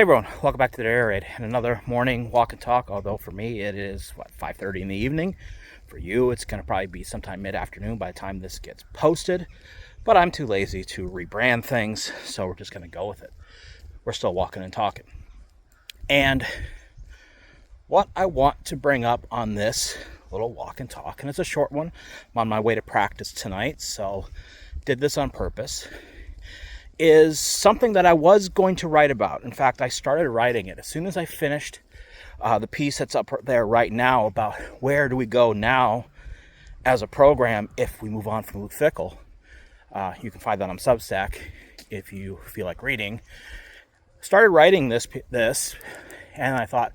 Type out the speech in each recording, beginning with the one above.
Hey everyone, welcome back to the Air Raid and another morning walk and talk. Although for me it is 5:30 in the evening. For you, it's going to probably be sometime mid-afternoon by the time this gets posted. But I'm too lazy to rebrand things, so we're just going to go with it. We're still walking and talking. And what I want to bring up on this little walk and talk, and it's a short one. I'm on my way to practice tonight, so did this on purpose, is something that I was going to write about. In fact, I started writing it as soon as I finished the piece that's up there right now about where do we go now as a program if we move on from Luke Fickell. You can find that on Substack if you feel like reading. Started writing this, and I thought,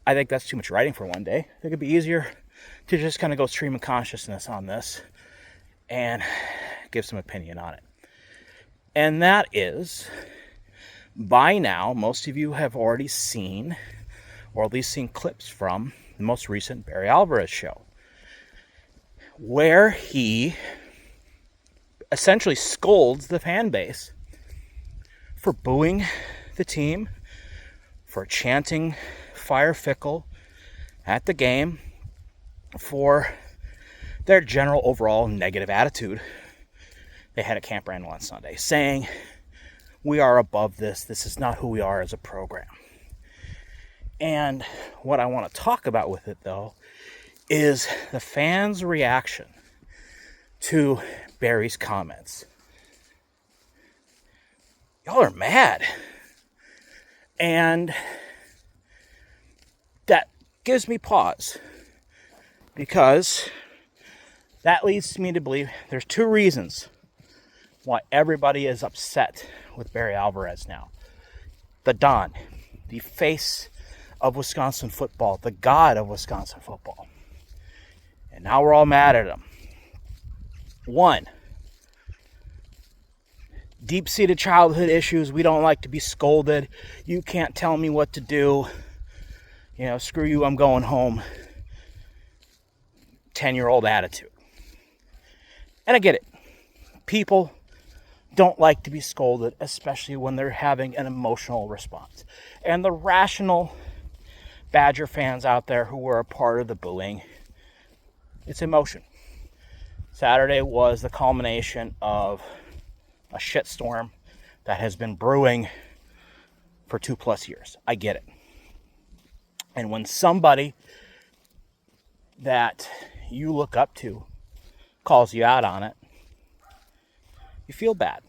I think that's too much writing for one day. I think it'd be easier to just kind of go stream of consciousness on this and give some opinion on it. And that is, by now, most of you have already seen, or at least seen clips from, the most recent Barry Alvarez show, where he essentially scolds the fan base for booing the team, for chanting Fire Fickell at the game, for their general overall negative attitude they had at Camp Randall on Sunday, saying, we are above this. This is not who we are as a program. And what I want to talk about with it, though, is the fans' reaction to Barry's comments. Y'all are mad. And that gives me pause, because that leads me to believe there's two reasons why everybody is upset with Barry Alvarez now. The Don, the face of Wisconsin football, the god of Wisconsin football. And now we're all mad at him. One, deep-seated childhood issues. We don't like to be scolded. You can't tell me what to do. Screw you, I'm going home. 10-year-old attitude. And I get it. People don't like to be scolded, especially when they're having an emotional response. And the rational Badger fans out there who were a part of the booing, it's emotion. Saturday was the culmination of a shitstorm that has been brewing for 2+ years. I get it. And when somebody that you look up to calls you out on it, you feel bad.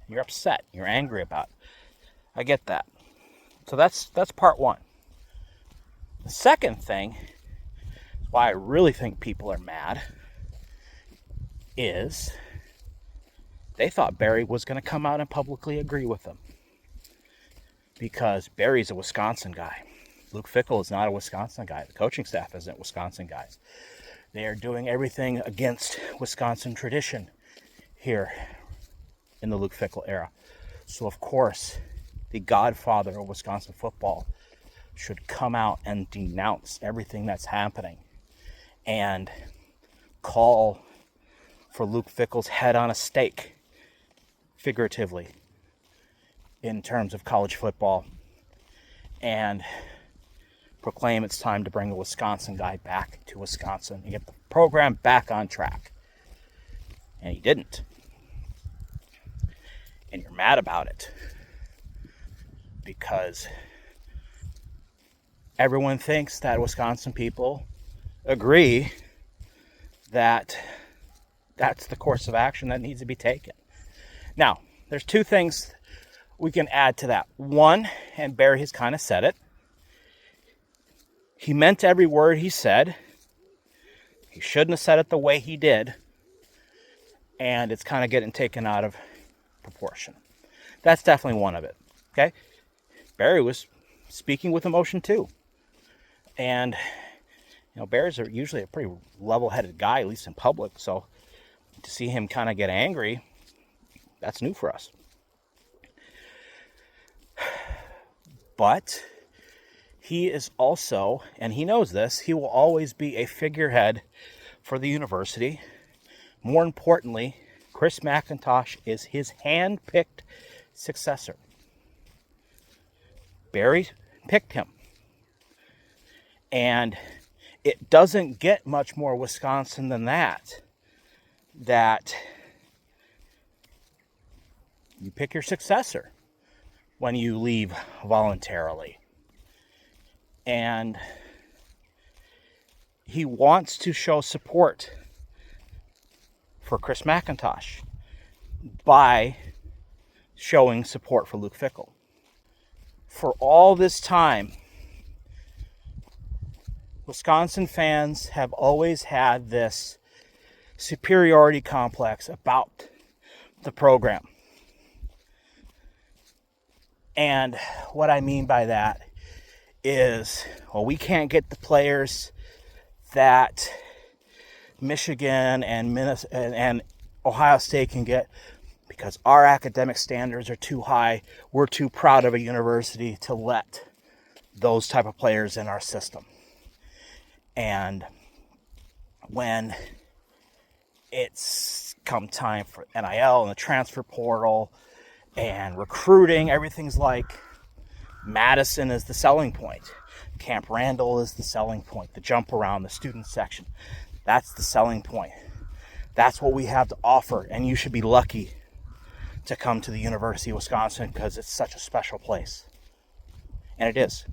You're upset. You're angry about it. I get that. So that's part one. The second thing, why I really think people are mad, is they thought Barry was going to come out and publicly agree with them. Because Barry's a Wisconsin guy. Luke Fickell is not a Wisconsin guy. The coaching staff isn't Wisconsin guys. They are doing everything against Wisconsin tradition here in the Luke Fickell era. So of course, the godfather of Wisconsin football should come out and denounce everything that's happening and call for Luke Fickell's head on a stake, figuratively, in terms of college football, and proclaim it's time to bring a Wisconsin guy back to Wisconsin and get the program back on track. And he didn't. And you're mad about it because everyone thinks that Wisconsin people agree that that's the course of action that needs to be taken. Now, there's two things we can add to that. One, and Barry has kind of said it, he meant every word he said. He shouldn't have said it the way he did. And it's kind of getting taken out of proportion. That's definitely one of it. Okay? Barry was speaking with emotion too. And, Barry's usually a pretty level-headed guy, at least in public. So to see him kind of get angry, that's new for us. But he is also, and he knows this, he will always be a figurehead for the university. More importantly, Chris McIntosh is his hand-picked successor. Barry picked him. And it doesn't get much more Wisconsin than that. That you pick your successor when you leave voluntarily. And he wants to show support for Chris McIntosh by showing support for Luke Fickell. For all this time, Wisconsin fans have always had this superiority complex about the program. And what I mean by that is, well, we can't get the players that Michigan and Minnesota and Ohio State can get because our academic standards are too high. We're too proud of a university to let those type of players in our system. And when it's come time for NIL and the transfer portal and recruiting, everything's like Madison is the selling point. Camp Randall is the selling point. The jump around, the student section, that's the selling point. That's what we have to offer, and you should be lucky to come to the University of Wisconsin because it's such a special place. And it is,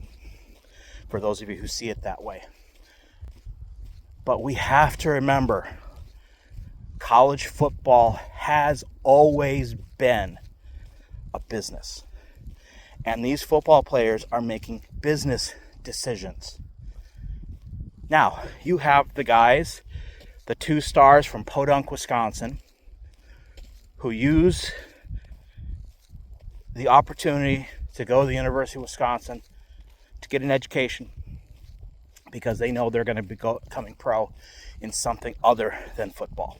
for those of you who see it that way. But we have to remember, college football has always been a business. And these football players are making business decisions. Now, you have the guys, the 2 stars from Podunk, Wisconsin, who use the opportunity to go to the University of Wisconsin to get an education because they know they're going to be becoming pro in something other than football.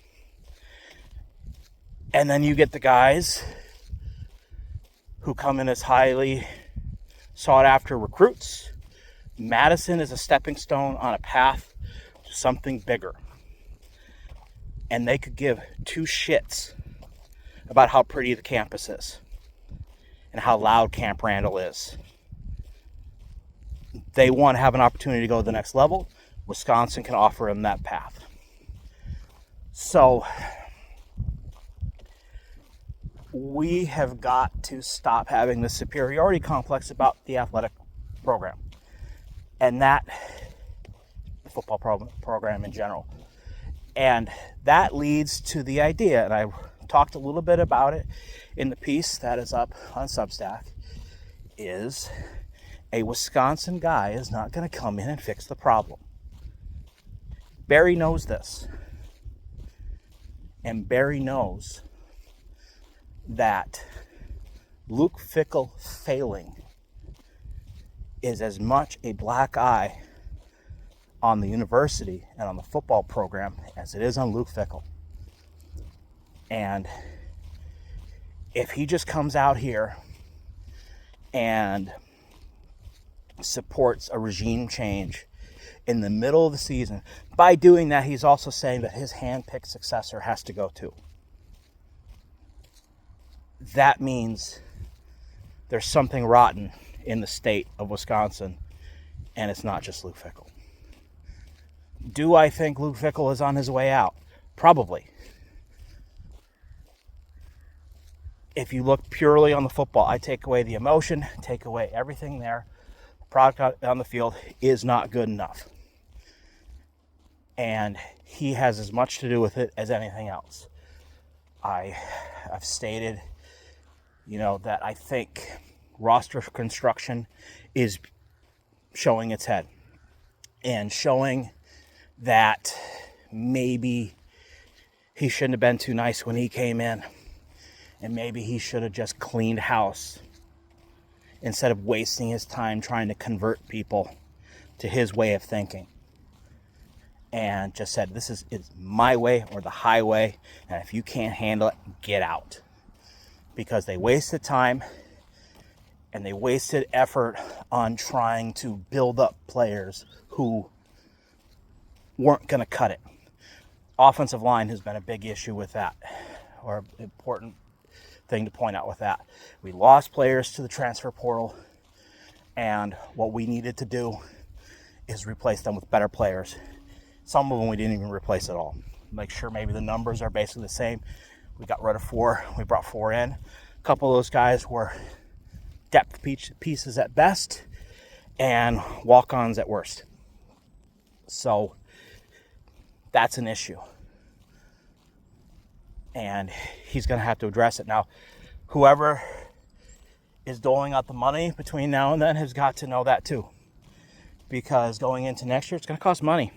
And then you get the guys who come in as highly sought after recruits. Madison is a stepping stone on a path to something bigger. And they could give 2 shits about how pretty the campus is and how loud Camp Randall is. They want to have an opportunity to go to the next level. Wisconsin can offer them that path. So we have got to stop having the superiority complex about the athletic program and that the football program in general. And that leads to the idea, and I talked a little bit about it in the piece that is up on Substack, is a Wisconsin guy is not going to come in and fix the problem. Barry knows this. And Barry knows that Luke Fickell failing is as much a black eye on the university and on the football program as it is on Luke Fickell. And if he just comes out here and supports a regime change in the middle of the season, by doing that, he's also saying that his hand-picked successor has to go too. That means there's something rotten in the state of Wisconsin, and it's not just Luke Fickell. Do I think Luke Fickell is on his way out? Probably. If you look purely on the football, I take away the emotion, take away everything there. The product on the field is not good enough. And he has as much to do with it as anything else. I've stated, that I think roster construction is showing its head and showing that maybe he shouldn't have been too nice when he came in, and maybe he should have just cleaned house instead of wasting his time trying to convert people to his way of thinking, and just said, this is my way or the highway, and if you can't handle it, get out. Because they wasted time and they wasted effort on trying to build up players who weren't going to cut it. Offensive line has been a big issue with that, or an important thing to point out with that. We lost players to the transfer portal, And what we needed to do is replace them with better players. Some of them we didn't even replace at all. Make sure maybe the numbers are basically the same. We got rid of 4. We brought 4 in. A couple of those guys were depth pieces at best and walk-ons at worst. So that's an issue. And he's going to have to address it. Now, whoever is doling out the money between now and then has got to know that too. Because going into next year, it's going to cost money.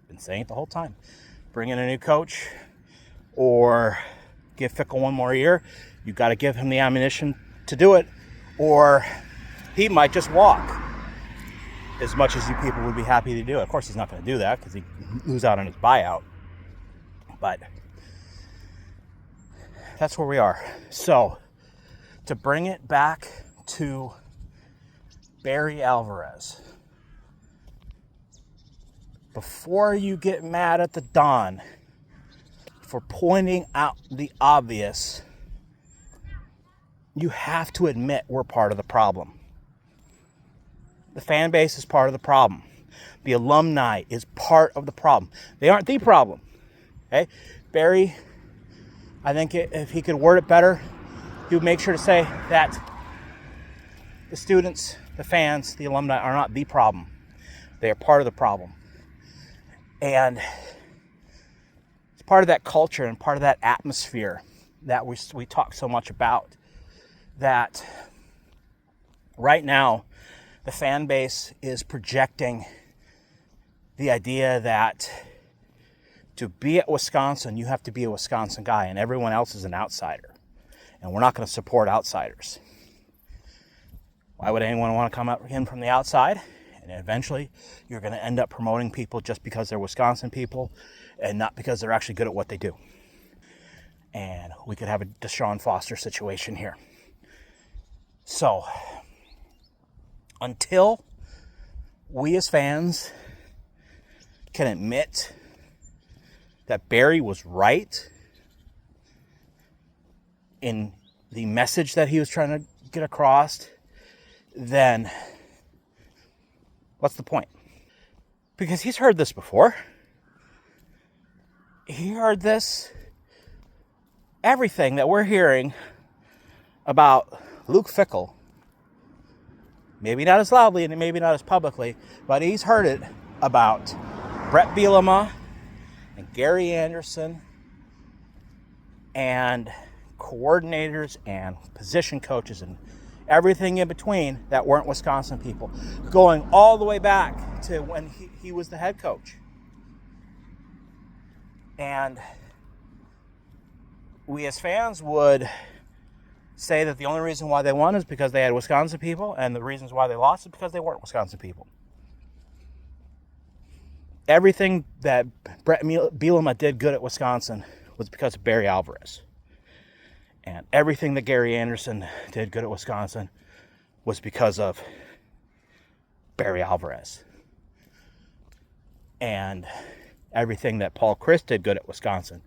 I've been saying it the whole time. Bring in a new coach or give Fickell one more year. You've got to give him the ammunition to do it, or he might just walk. As much as you people would be happy to do it. Of course, he's not going to do that because he'd lose out on his buyout. But that's where we are. So, to bring it back to Barry Alvarez. Before you get mad at the Don for pointing out the obvious, you have to admit we're part of the problem. The fan base is part of the problem. The alumni is part of the problem. They aren't the problem. Okay? Barry, I think if he could word it better, he would make sure to say that the students, the fans, the alumni are not the problem. They are part of the problem. And it's part of that culture and part of that atmosphere that we talk so much about. That right now, the fan base is projecting the idea that to be at Wisconsin, you have to be a Wisconsin guy, and everyone else is an outsider. And we're not going to support outsiders. Why would anyone want to come in from the outside? And eventually, you're going to end up promoting people just because they're Wisconsin people and not because they're actually good at what they do. And we could have a Deshaun Foster situation here. So, until we as fans can admit that Barry was right in the message that he was trying to get across, then what's the point? Because he's heard this before. He heard this, everything that we're hearing about Luke Fickell. Maybe not as loudly and maybe not as publicly, but he's heard it about Brett Bielema and Gary Anderson and coordinators and position coaches and everything in between that weren't Wisconsin people, going all the way back to when he was the head coach. And we as fans would say that the only reason why they won is because they had Wisconsin people, and the reasons why they lost is because they weren't Wisconsin people. Everything that Brett Bielema did good at Wisconsin was because of Barry Alvarez. And everything that Gary Anderson did good at Wisconsin was because of Barry Alvarez. And everything that Paul Chryst did good at Wisconsin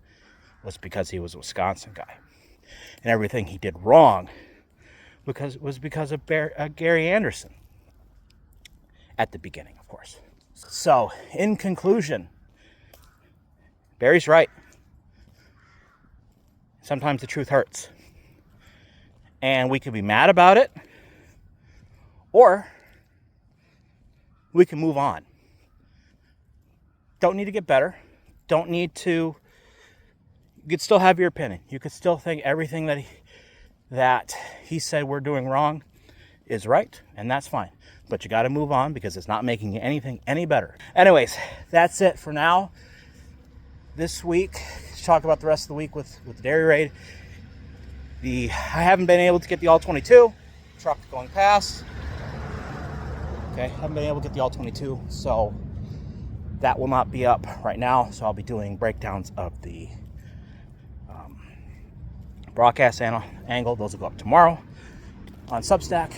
was because he was a Wisconsin guy. And everything he did wrong was because of Gary Anderson. At the beginning, of course. So, in conclusion, Barry's right. Sometimes the truth hurts. And we can be mad about it, or we can move on. Don't need to get better. Don't need to. You could still have your opinion. You could still think everything that he said we're doing wrong is right, and that's fine. But you got to move on because it's not making anything any better. Anyways, that's it for now. This week, let's talk about the rest of the week with the dairy raid. I haven't been able to get the all-22 truck going past. Okay, haven't been able to get the all-22, so that will not be up right now. So I'll be doing breakdowns of the broadcast angle. Those will go up tomorrow on Substack,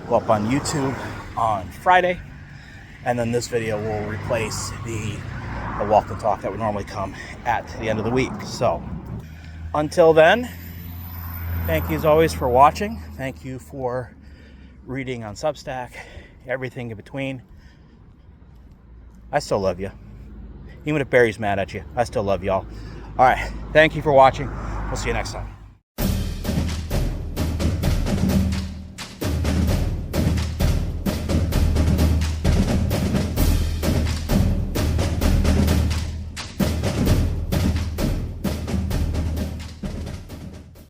go up on YouTube on Friday, and then this video will replace the walk and talk that would normally come at the end of the week. So until then, thank you as always for watching. Thank you for reading on Substack, everything in between. I still love you. Even if Barry's mad at you, I still love y'all. All right. Thank you for watching. We'll see you next time.